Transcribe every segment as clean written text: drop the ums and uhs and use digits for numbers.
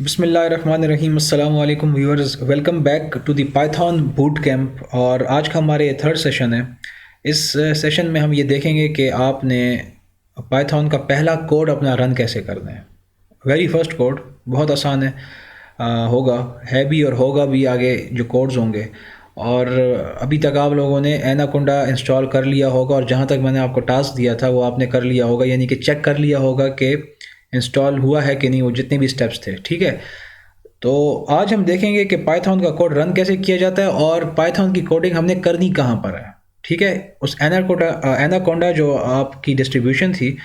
बिस्मिल्लाहिर्रहमानिर्रहीम। अस्सलाम वालेकुम viewers, welcome back to the Python boot camp. और आज का हमारे थर्ड सेशन है। इस सेशन में हम ये देखेंगे कि आपने पाइथन का पहला कोड अपना रन कैसे करना है। वेरी फर्स्ट कोड बहुत आसान है, होगा है भी और होगा भी आगे जो कोड्स होंगे। और अभी तक आप लोगों ने एनाकोंडा इंस्टॉल कर लिया होगा और जहाँ तक मैंने आपको टास्क दिया था वो आपने कर लिया होगा, यानी कि चेक कर लिया होगा कि इंस्टॉल हुआ है कि नहीं, वो जितने भी स्टेप्स थे। ठीक है, तो आज हम देखेंगे कि पाइथन का कोड रन कैसे किया जाता है और पाइथन की कोडिंग हमने करनी कहाँ पर है। ठीक है, उस एनाकोंडा जो आपकी डिस्ट्रीब्यूशन थी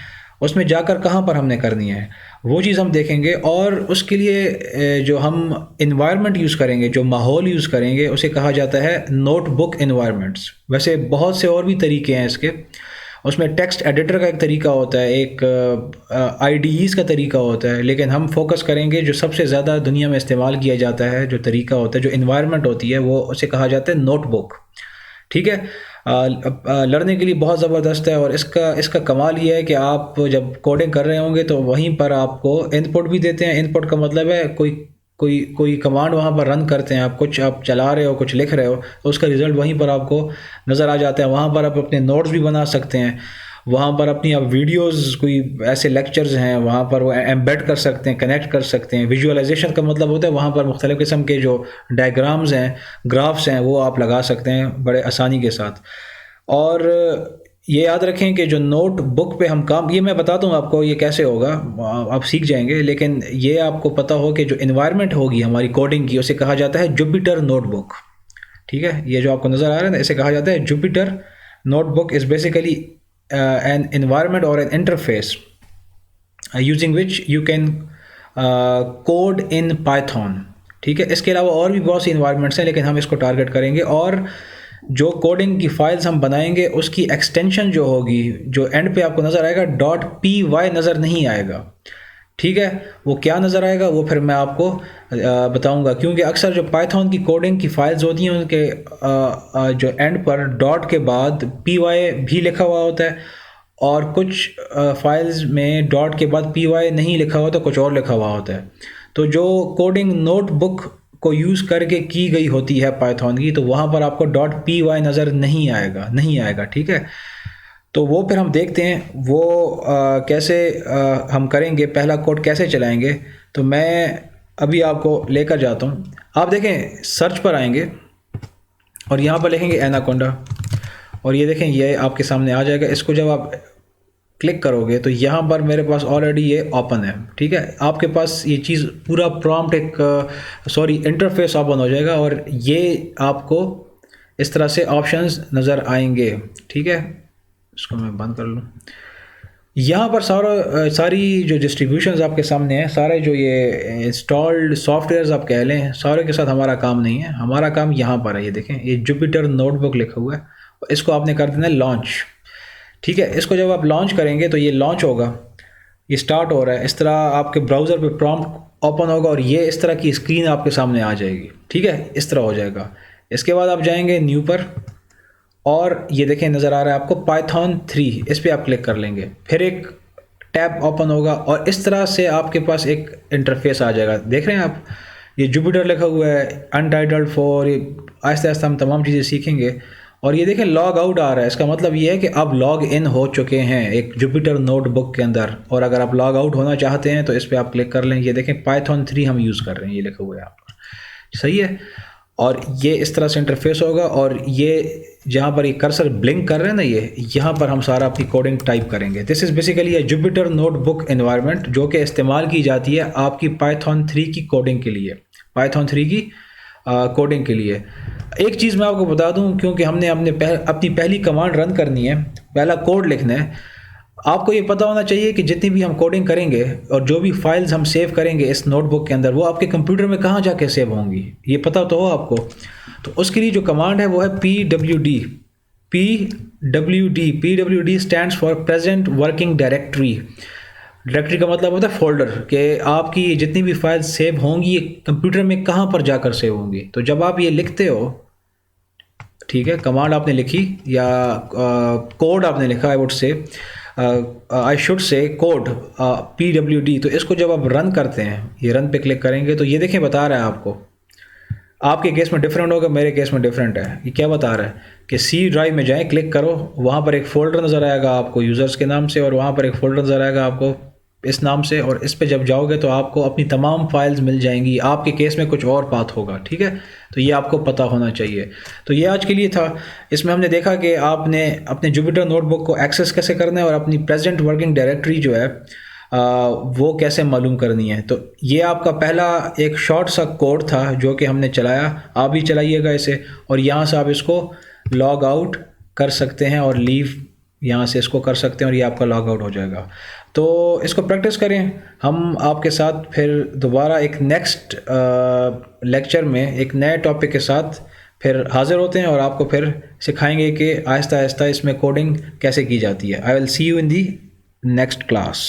उसमें जाकर कहाँ पर हमने करनी है वो चीज़ हम देखेंगे। और उसके लिए जो हम इन्वायरमेंट यूज़ करेंगे, जो माहौल यूज़ करेंगे, उसे कहा जाता है नोटबुक इन्वायरमेंट्स। वैसे बहुत से और भी तरीके हैं इसके। उसमें टेक्स्ट एडिटर का एक तरीका होता है, एक आईडीईज़ का तरीका होता है, लेकिन हम फोकस करेंगे जो सबसे ज़्यादा दुनिया में इस्तेमाल किया जाता है, जो तरीका होता है, जो इन्वायरमेंट होती है, वो उसे कहा जाता है नोटबुक। ठीक है, लड़ने के लिए बहुत ज़बरदस्त है। और इसका इसका कमाल ये है कि आप जब कोडिंग कर रहे होंगे तो वहीं पर आपको इनपुट भी देते हैं। इनपुट का मतलब है कोई कोई कोई कमांड वहाँ पर रन करते हैं, आप चला रहे हो, कुछ लिख रहे हो, तो उसका रिज़ल्ट वहीं पर आपको नज़र आ जाता है। वहाँ पर आप अपने नोट्स भी बना सकते हैं, वहाँ पर अपनी आप वीडियोस, कोई ऐसे लेक्चर्स हैं वहाँ पर वो एम्बेड कर सकते हैं, कनेक्ट कर सकते हैं। विजुअलाइजेशन का मतलब होता है वहाँ पर मुख्तलिफ़ किस्म के जो डायग्राम्स हैं, ग्राफ्स हैं, वो आप लगा सकते हैं बड़े आसानी के साथ। और ये याद रखें कि जो नोट बुक पे हम काम, ये मैं बताता हूँ आपको ये कैसे होगा, आप सीख जाएंगे। लेकिन ये आपको पता हो कि जो इन्वायरमेंट होगी हमारी कोडिंग की, उसे कहा जाता है जुपिटर नोटबुक। ठीक है, ये जो आपको नज़र आ रहा है ना, इसे कहा जाता है Jupyter notebook. Is basically an environment और an interface using which you can code in Python. ठीक है, इसके अलावा और भी बहुत सी इन्वायरमेंट्स हैं, लेकिन हम इसको टारगेट करेंगे। और जो कोडिंग की फाइल्स हम बनाएंगे उसकी एक्सटेंशन जो होगी, जो एंड पे आपको नज़र आएगा .py नज़र नहीं आएगा। ठीक है, वो क्या नज़र आएगा वो फिर मैं आपको बताऊंगा, क्योंकि अक्सर जो पाइथन की कोडिंग की फाइल्स होती हैं उनके जो एंड पर डॉट के बाद py भी लिखा हुआ होता है, और कुछ फाइल्स में डॉट के बाद py नहीं लिखा होता, कुछ और लिखा हुआ होता है। तो जो कोडिंग नोटबुक को यूज़ करके की गई होती है पाइथन की, तो वहाँ पर आपको .py नज़र नहीं आएगा। ठीक है, तो वो फिर हम देखते हैं वो कैसे हम करेंगे, पहला कोड कैसे चलाएंगे। तो मैं अभी आपको लेकर जाता हूँ। आप देखें, सर्च पर आएंगे और यहाँ पर लिखेंगे एनाकोंडा, और ये देखें ये आपके सामने आ जाएगा। इसको जब आप क्लिक करोगे तो यहाँ पर मेरे पास ऑलरेडी ये ओपन है। ठीक है, आपके पास ये चीज़ पूरा प्रॉम्प्ट इंटरफेस ओपन हो जाएगा और ये आपको इस तरह से ऑप्शंस नज़र आएंगे। ठीक है, इसको मैं बंद कर लूँ। यहाँ पर सारी जो डिस्ट्रीब्यूशंस आपके सामने हैं, सारे जो ये इंस्टॉल्ड सॉफ्टवेयर्स आप कह लें, सारे के साथ हमारा काम नहीं है। हमारा काम यहाँ पर है, ये देखें, ये जुपिटर नोटबुक लिखा हुआ है, इसको आपने कर देना है लॉन्च। ठीक है, इसको जब आप लॉन्च करेंगे तो ये लॉन्च होगा, ये स्टार्ट हो रहा है। इस तरह आपके ब्राउज़र पे प्रॉम्प्ट ओपन होगा और ये इस तरह की स्क्रीन आपके सामने आ जाएगी। ठीक है, इस तरह हो जाएगा। इसके बाद आप जाएंगे न्यू पर, और ये देखें नज़र आ रहा है आपको पाइथन 3, इस पर आप क्लिक कर लेंगे, फिर एक टैब ओपन होगा और इस तरह से आपके पास एक इंटरफेस आ जाएगा। देख रहे हैं आप, ये जुपिटर लिखा हुआ है, अनटाइटल्ड 4। आहिस्ता आहिस्ता हम तमाम चीज़ें सीखेंगे। और ये देखें लॉग आउट आ रहा है, इसका मतलब ये है कि आप लॉग इन हो चुके हैं एक जुपिटर नोटबुक के अंदर। और अगर आप लॉग आउट होना चाहते हैं तो इस पर आप क्लिक कर लें। ये देखें पाइथन 3 हम यूज़ कर रहे हैं, ये लिखा हुआ है यहाँ पर, सही है। और ये इस तरह से इंटरफेस होगा, और ये जहाँ पर ये कर्सर ब्लिंक कर रहे हैं ना, ये यहाँ पर हम सारा अपनी कोडिंग टाइप करेंगे। This is basically A Jupyter notebook environment, जो कि इस्तेमाल की जाती है आपकी पाइथन 3 की कोडिंग के लिए, पाइथन 3 की कोडिंग के लिए। एक चीज़ मैं आपको बता दूं, क्योंकि हमने अपनी पहली कमांड रन करनी है, पहला कोड लिखना है। आपको ये पता होना चाहिए कि जितनी भी हम कोडिंग करेंगे और जो भी फाइल्स हम सेव करेंगे इस नोटबुक के अंदर, वो आपके कंप्यूटर में कहाँ जाके सेव होंगी, ये पता तो हो आपको। तो उसके लिए जो कमांड है वो है pwd। pwd stands for present working directory. Directory का मतलब होता है फोल्डर, कि आपकी जितनी भी फाइल्स सेव होंगी ये कंप्यूटर में कहाँ पर जाकर सेव होंगी। तो जब आप ये लिखते हो, ठीक है, कमांड आपने लिखी या कोड आपने लिखा, I would say, I should say code PWD। तो इसको जब आप रन करते हैं, ये रन पे क्लिक करेंगे तो ये देखें बता रहा है आपको, आपके केस में डिफरेंट होगा, मेरे केस में डिफरेंट है। ये क्या बता रहा है कि सी ड्राइव में जाएं, क्लिक करो, वहाँ पर एक फ़ोल्डर नज़र आएगा आपको यूज़र्स के नाम से, और वहाँ पर एक फ़ोल्डर नज़र आएगा आपको इस नाम से, और इस पे जब जाओगे तो आपको अपनी तमाम फाइल्स मिल जाएंगी। आपके केस में कुछ और पाथ होगा, ठीक है, तो ये आपको पता होना चाहिए। तो ये आज के लिए था। इसमें हमने देखा कि आपने अपने जुपिटर नोटबुक को एक्सेस कैसे करना है और अपनी प्रेजेंट वर्किंग डायरेक्टरी जो है वो कैसे मालूम करनी है। तो ये आपका पहला एक शॉर्ट सा कोड था जो कि हमने चलाया। आप भी चलाइएगा इसे, और यहाँ से आप इसको लॉग आउट कर सकते हैं और लीव यहाँ से इसको कर सकते हैं, और ये आपका लॉग आउट हो जाएगा। तो इसको प्रैक्टिस करें। हम आपके साथ फिर दोबारा एक नेक्स्ट लेक्चर में एक नए टॉपिक के साथ फिर हाज़िर होते हैं, और आपको फिर सिखाएंगे कि आहिस्ता आहिस्ता इसमें कोडिंग कैसे की जाती है। I will see you in the next class.